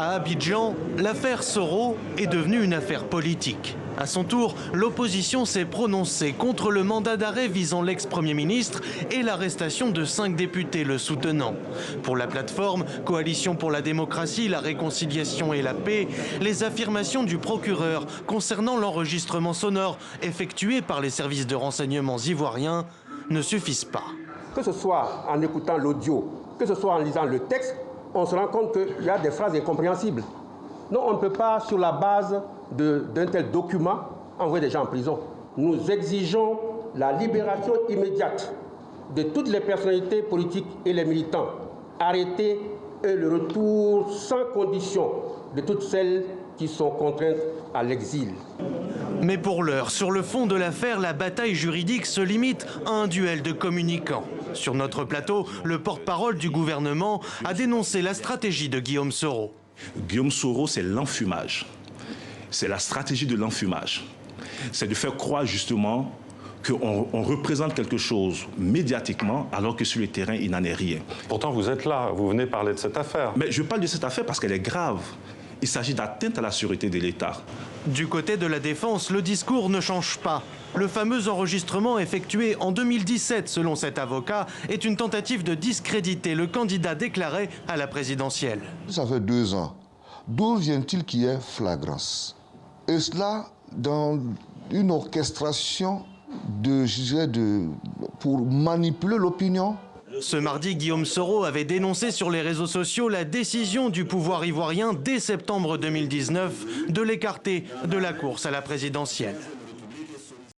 À Abidjan, l'affaire Soro est devenue une affaire politique. À son tour, l'opposition s'est prononcée contre le mandat d'arrêt visant l'ex-premier ministre et l'arrestation de 5 députés le soutenant. Pour la plateforme Coalition pour la démocratie, la réconciliation et la paix, les affirmations du procureur concernant l'enregistrement sonore effectué par les services de renseignement ivoiriens ne suffisent pas. Que ce soit en écoutant l'audio, que ce soit en lisant le texte, on se rend compte qu'il y a des phrases incompréhensibles. Non, on ne peut pas, sur la base d'un tel document, envoyer des gens en prison. Nous exigeons la libération immédiate de toutes les personnalités politiques et les militants, arrêtés, et le retour sans condition de toutes celles qui sont contraintes à l'exil. Mais pour l'heure, sur le fond de l'affaire, la bataille juridique se limite à un duel de communicants. Sur notre plateau, le porte-parole du gouvernement a dénoncé la stratégie de Guillaume Soro. Guillaume Soro, c'est l'enfumage. C'est la stratégie de l'enfumage. C'est de faire croire justement qu'on représente quelque chose médiatiquement alors que sur le terrain, il n'en est rien. Pourtant, vous êtes là, vous venez parler de cette affaire. Mais je parle de cette affaire parce qu'elle est grave. Il s'agit d'atteinte à la sûreté de l'État. Du côté de la défense, le discours ne change pas. Le fameux enregistrement effectué en 2017, selon cet avocat, est une tentative de discréditer le candidat déclaré à la présidentielle. Ça fait 2 ans. D'où vient-il qu'il y ait flagrance? Et cela dans une orchestration pour manipuler l'opinion. Ce mardi, Guillaume Soro avait dénoncé sur les réseaux sociaux la décision du pouvoir ivoirien dès septembre 2019 de l'écarter de la course à la présidentielle.